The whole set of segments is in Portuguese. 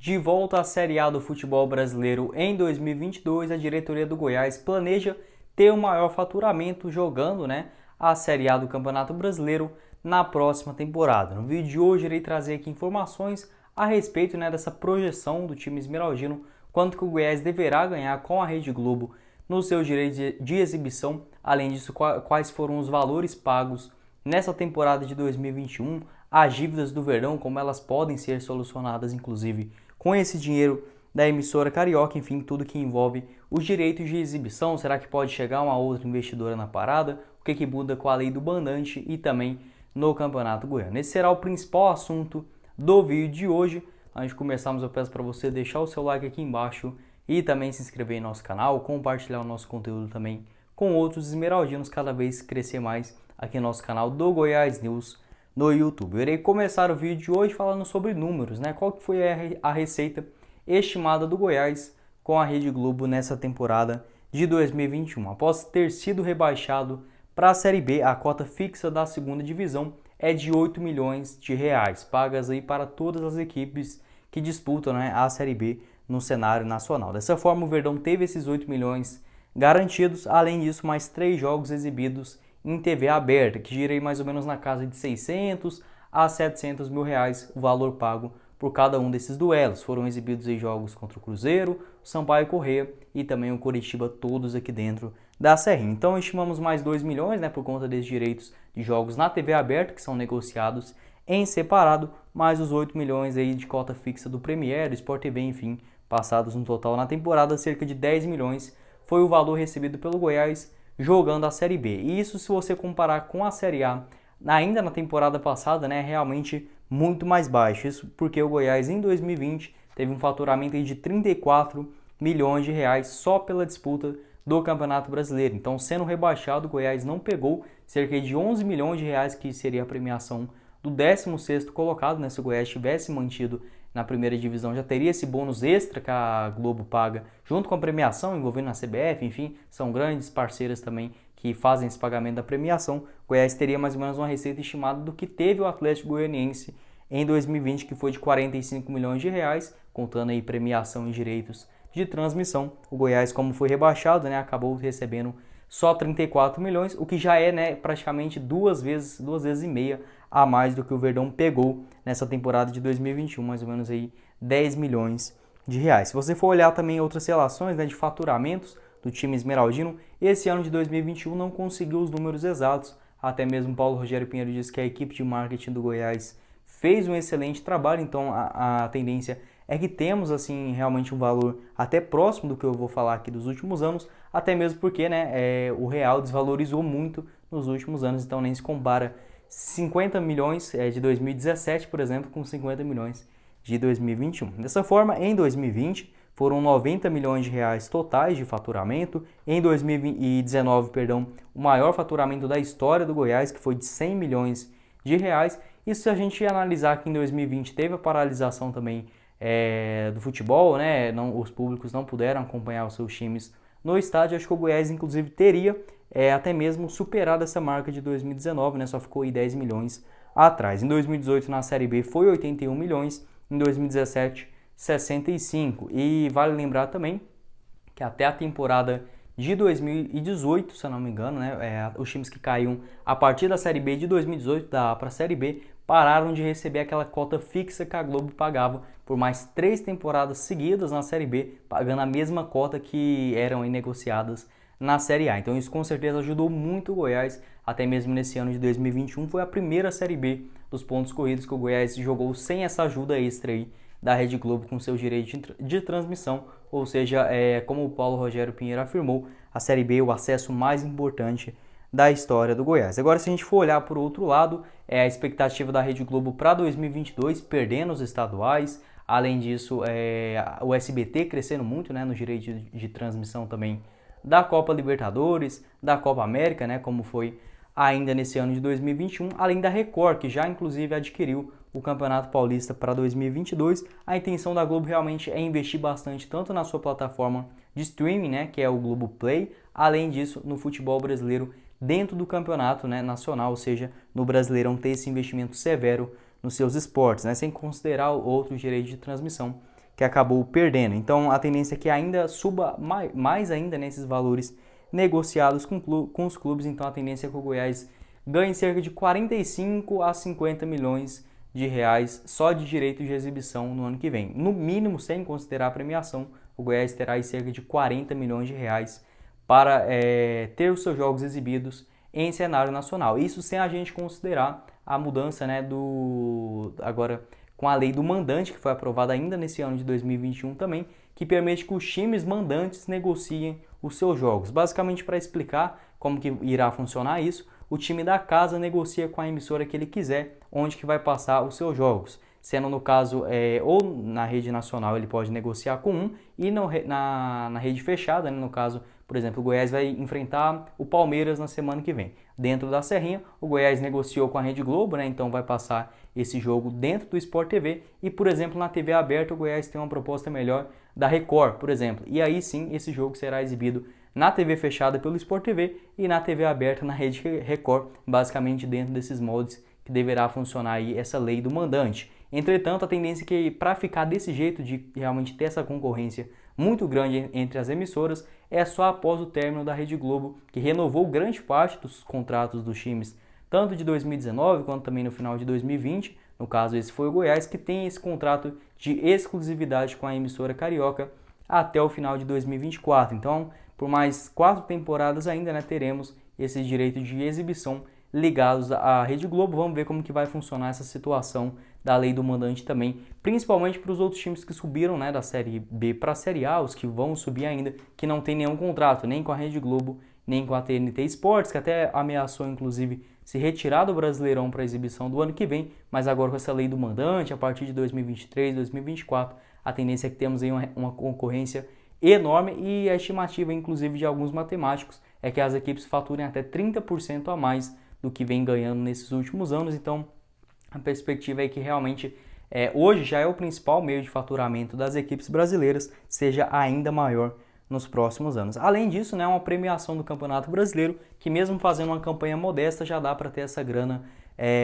De volta à Série A do futebol brasileiro em 2022, a diretoria do Goiás planeja ter o maior faturamento jogando, a Série A do Campeonato Brasileiro na próxima temporada. No vídeo de hoje irei trazer aqui informações a respeito, dessa projeção do time esmeraldino, quanto que o Goiás deverá ganhar com a Rede Globo nos seus direitos de exibição. Além disso, quais foram os valores pagos nessa temporada de 2021, as dívidas do Verdão, como elas podem ser solucionadas, inclusive, com esse dinheiro da emissora carioca, enfim, tudo que envolve os direitos de exibição. Será que pode chegar uma outra investidora na parada? O que muda com a lei do mandante e também no Campeonato Goiano? Esse será o principal assunto do vídeo de hoje. Antes de começarmos, eu peço para você deixar o seu like aqui embaixo e também se inscrever em nosso canal, compartilhar o nosso conteúdo também com outros esmeraldinos, cada vez crescer mais aqui no nosso canal do Goiás News no YouTube. Eu irei começar o vídeo de hoje falando sobre números, Qual que foi a receita estimada do Goiás com a Rede Globo nessa temporada de 2021. Após ter sido rebaixado para a Série B, a cota fixa da segunda divisão é de 8 milhões de reais, pagas aí para todas as equipes que disputam, a Série B no cenário nacional. Dessa forma, o Verdão teve esses 8 milhões garantidos, além disso, mais 3 jogos exibidos em TV aberta, que gira aí mais ou menos na casa de 600 a 700 mil reais o valor pago por cada um desses duelos. Foram exibidos aí jogos contra o Cruzeiro, o Sampaio Corrêa e também o Coritiba, todos aqui dentro da Serrinha. Então estimamos mais 2 milhões, por conta desses direitos de jogos na TV aberta, que são negociados em separado, mais os 8 milhões aí de cota fixa do Premier, do Sport TV, enfim, passados no total na temporada, cerca de 10 milhões foi o valor recebido pelo Goiás jogando a Série B. E isso, se você comparar com a Série A, ainda na temporada passada, é realmente muito mais baixo. Isso porque o Goiás em 2020 teve um faturamento aí de 34 milhões de reais só pela disputa do Campeonato Brasileiro. Então, sendo rebaixado, o Goiás não pegou cerca de 11 milhões de reais, que seria a premiação do 16º colocado, Se o Goiás tivesse mantido na primeira divisão, já teria esse bônus extra que a Globo paga, junto com a premiação, envolvendo a CBF, enfim, são grandes parceiras também que fazem esse pagamento da premiação. O Goiás teria mais ou menos uma receita estimada do que teve o Atlético Goianiense em 2020, que foi de 45 milhões de reais, contando aí premiação e direitos de transmissão. O Goiás, como foi rebaixado, acabou recebendo só 34 milhões, o que já é praticamente duas vezes e meia a mais do que o Verdão pegou nessa temporada de 2021, mais ou menos aí 10 milhões de reais. Se você for olhar também outras relações, de faturamentos do time esmeraldino, esse ano de 2021 não conseguiu os números exatos. Até mesmo Paulo Rogério Pinheiro disse que a equipe de marketing do Goiás fez um excelente trabalho, então a tendência é que temos assim realmente um valor até próximo do que eu vou falar aqui dos últimos anos, até mesmo porque o real desvalorizou muito nos últimos anos, então nem se compara 50 milhões de 2017, por exemplo, com 50 milhões de 2021. Dessa forma, em 2020, foram 90 milhões de reais totais de faturamento. Em 2019, o maior faturamento da história do Goiás, que foi de 100 milhões de reais. E se a gente analisar que em 2020 teve a paralisação também do futebol, os públicos não puderam acompanhar os seus times no estádio, acho que o Goiás, inclusive, teria até mesmo superado essa marca de 2019, só ficou aí 10 milhões atrás. Em 2018, na Série B, foi 81 milhões, em 2017, 65. E vale lembrar também que até a temporada de 2018, se eu não me engano, os times que caíam a partir da Série B de 2018 para a Série B pararam de receber aquela cota fixa que a Globo pagava por mais 3 temporadas seguidas na Série B, pagando a mesma cota que eram negociadas na Série A. Então isso com certeza ajudou muito o Goiás, até mesmo nesse ano de 2021, foi a primeira Série B dos pontos corridos que o Goiás jogou sem essa ajuda extra aí da Rede Globo com seus direitos de transmissão, ou seja, como o Paulo Rogério Pinheiro afirmou, a Série B é o acesso mais importante da história do Goiás. Agora, se a gente for olhar por outro lado, a expectativa da Rede Globo para 2022, perdendo os estaduais, além disso, o SBT crescendo muito, no direito de transmissão também da Copa Libertadores, da Copa América, como foi ainda nesse ano de 2021, além da Record, que já inclusive adquiriu o Campeonato Paulista para 2022. A intenção da Globo realmente é investir bastante tanto na sua plataforma de streaming, que é o Globoplay, além disso no futebol brasileiro dentro do campeonato nacional, ou seja, no Brasileirão ter esse investimento severo nos seus esportes, sem considerar outros direitos de transmissão que acabou perdendo. Então a tendência é que ainda suba mais ainda nesses valores negociados com os clubes. Então a tendência é que o Goiás ganhe cerca de 45 a 50 milhões de reais só de direito de exibição no ano que vem. No mínimo, sem considerar a premiação, o Goiás terá aí cerca de 40 milhões de reais para ter os seus jogos exibidos em cenário nacional. Isso sem a gente considerar a mudança, né, agora com a lei do mandante, que foi aprovada ainda nesse ano de 2021 também, que permite que os times mandantes negociem os seus jogos. Basicamente, para explicar como que irá funcionar isso, o time da casa negocia com a emissora que ele quiser onde que vai passar os seus jogos. Sendo no caso, ou na rede nacional ele pode negociar com um, e na rede fechada, né, no caso, por exemplo, o Goiás vai enfrentar o Palmeiras na semana que vem. Dentro da Serrinha, o Goiás negociou com a Rede Globo, né, então vai passar esse jogo dentro do Sport TV, e por exemplo, na TV aberta o Goiás tem uma proposta melhor da Record, por exemplo, e aí sim esse jogo será exibido na TV fechada pelo Sport TV e na TV aberta na Rede Record, basicamente dentro desses moldes que deverá funcionar aí essa lei do mandante. Entretanto, a tendência é que para ficar desse jeito, de realmente ter essa concorrência muito grande entre as emissoras, é só após o término da Rede Globo, que renovou grande parte dos contratos dos times, tanto de 2019 quanto também no final de 2020, no caso esse foi o Goiás, que tem esse contrato de exclusividade com a emissora carioca até o final de 2024. Então, por mais 4 temporadas ainda, né, teremos esse direito de exibição ligados à Rede Globo. Vamos ver como que vai funcionar essa situação da lei do mandante também, principalmente para os outros times que subiram, né, da Série B para a Série A, os que vão subir ainda, que não tem nenhum contrato, nem com a Rede Globo, nem com a TNT Sports, que até ameaçou, inclusive, se retirar do Brasileirão para a exibição do ano que vem, mas agora com essa lei do mandante, a partir de 2023, 2024, a tendência é que temos aí uma concorrência enorme, e a estimativa, inclusive, de alguns matemáticos é que as equipes faturem até 30% a mais do que vem ganhando nesses últimos anos. Então, a perspectiva é que realmente hoje já é o principal meio de faturamento das equipes brasileiras, seja ainda maior nos próximos anos. Além disso, né, uma premiação do Campeonato Brasileiro, que mesmo fazendo uma campanha modesta, já dá para ter essa grana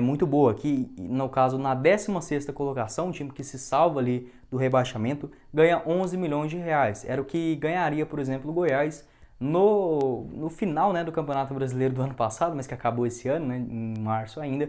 muito boa, que no caso na 16ª colocação, um time que se salva ali do rebaixamento, ganha 11 milhões de reais. Era o que ganharia, por exemplo, o Goiás no final, né, do Campeonato Brasileiro do ano passado, mas que acabou esse ano, né, em março ainda.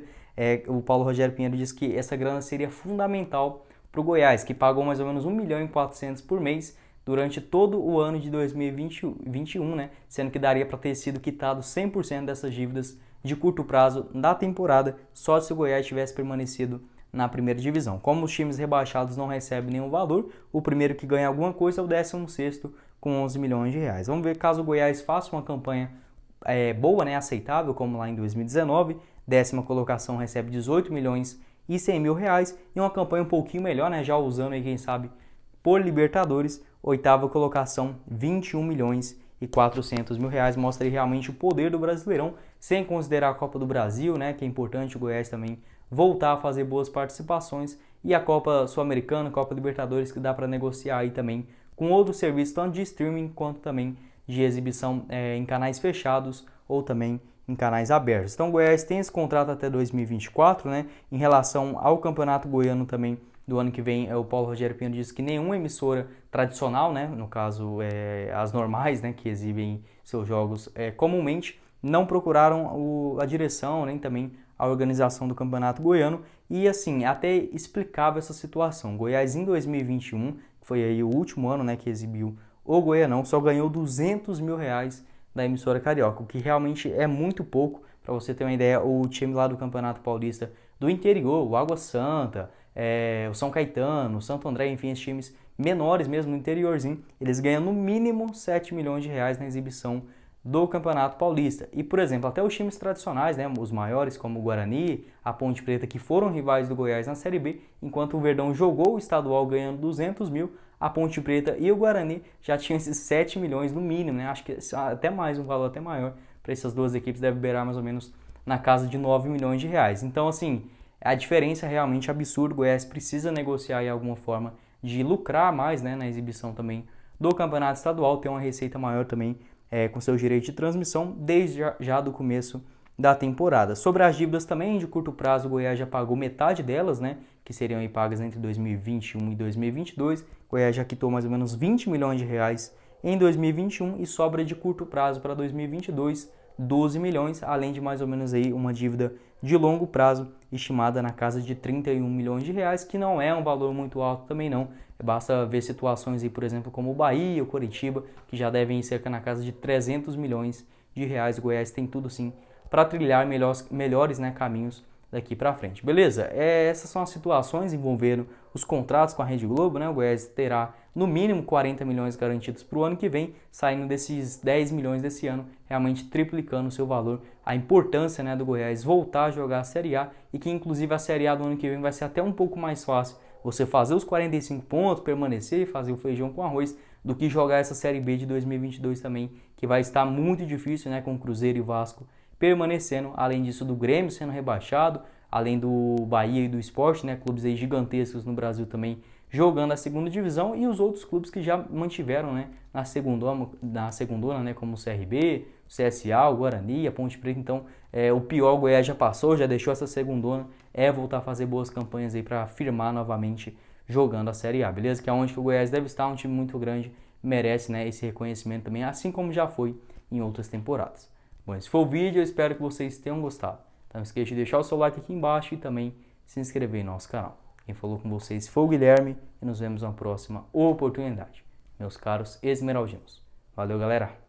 O Paulo Rogério Pinheiro disse que essa grana seria fundamental para o Goiás, que pagou mais ou menos 1.400.000 por mês durante todo o ano de 2021, né, sendo que daria para ter sido quitado 100% dessas dívidas de curto prazo da temporada, só se o Goiás tivesse permanecido na primeira divisão. Como os times rebaixados não recebem nenhum valor, o primeiro que ganha alguma coisa é o 16º com 11 milhões de reais. Vamos ver caso o Goiás faça uma campanha boa, né, aceitável, como lá em 2019, 10ª colocação recebe 18 milhões e 100 mil reais, e uma campanha um pouquinho melhor, né, já usando aí, quem sabe, por Libertadores, 8ª colocação, 21 milhões e 400 mil reais, mostra aí realmente o poder do Brasileirão, sem considerar a Copa do Brasil, né, que é importante o Goiás também voltar a fazer boas participações, e a Copa Sul-Americana, Copa Libertadores, que dá para negociar aí também com outros serviços, tanto de streaming quanto também de exibição em canais fechados ou também em canais abertos. Então o Goiás tem esse contrato até 2024, né? Em relação ao Campeonato Goiano também do ano que vem, o Paulo Rogério Pinheiro disse que nenhuma emissora tradicional, né, no caso as normais, né, que exibem seus jogos comumente, não procuraram a direção, nem também a organização do Campeonato Goiano, e assim, até explicava essa situação. Goiás em 2021, que foi aí o último ano, né, que exibiu o Goianão, só ganhou 200 mil reais da emissora carioca, o que realmente é muito pouco. Para você ter uma ideia, o time lá do Campeonato Paulista do interior, o Água Santa, o São Caetano, o Santo André, enfim, esses times menores mesmo no interiorzinho, eles ganham no mínimo 7 milhões de reais na exibição do Campeonato Paulista. E, por exemplo, até os times tradicionais, né, os maiores, como o Guarani, a Ponte Preta, que foram rivais do Goiás na Série B, enquanto o Verdão jogou o estadual ganhando 200 mil, a Ponte Preta e o Guarani já tinham esses 7 milhões no mínimo, né? Acho que até mais, um valor até maior para essas duas equipes, deve beirar mais ou menos na casa de 9 milhões de reais. Então, assim, a diferença é realmente absurda. O Goiás precisa negociar aí alguma forma de lucrar mais, né, na exibição também do Campeonato Estadual, ter uma receita maior também com seus direitos de transmissão, desde já do começo da temporada. Sobre as dívidas também de curto prazo, o Goiás já pagou metade delas, né, que seriam aí pagas entre 2021 e 2022. O Goiás já quitou mais ou menos 20 milhões de reais em 2021 e sobra de curto prazo para 2022 12 milhões, além de mais ou menos aí uma dívida de longo prazo estimada na casa de 31 milhões de reais, que não é um valor muito alto também não. Basta ver situações aí, por exemplo, como o Bahia ou Coritiba, que já devem ir cerca na casa de 300 milhões de reais. O Goiás tem tudo sim para trilhar melhores, né, caminhos daqui para frente. Beleza? Essas são as situações envolvendo os contratos com a Rede Globo, né? O Goiás terá no mínimo 40 milhões garantidos para o ano que vem, saindo desses 10 milhões desse ano, realmente triplicando o seu valor. A importância, né, do Goiás voltar a jogar a Série A e que inclusive a Série A do ano que vem vai ser até um pouco mais fácil você fazer os 45 pontos, permanecer e fazer o feijão com arroz, do que jogar essa Série B de 2022 também, que vai estar muito difícil, né, com o Cruzeiro e Vasco permanecendo, além disso do Grêmio sendo rebaixado, além do Bahia e do Sport, né, clubes aí gigantescos no Brasil também jogando a segunda divisão, e os outros clubes que já mantiveram, né, na segundona, né, como o CRB, o CSA, o Guarani, a Ponte Preta. Então, o pior, o Goiás já passou, já deixou essa segundona, voltar a fazer boas campanhas aí para firmar novamente jogando a Série A, beleza? Que é onde que o Goiás deve estar, um time muito grande, merece, né, esse reconhecimento também, assim como já foi em outras temporadas. Bom, esse foi o vídeo, eu espero que vocês tenham gostado. Então não esqueça de deixar o seu like aqui embaixo e também se inscrever no nosso canal. Quem falou com vocês foi o Guilherme e nos vemos na próxima oportunidade, meus caros esmeraldinos. Valeu, galera!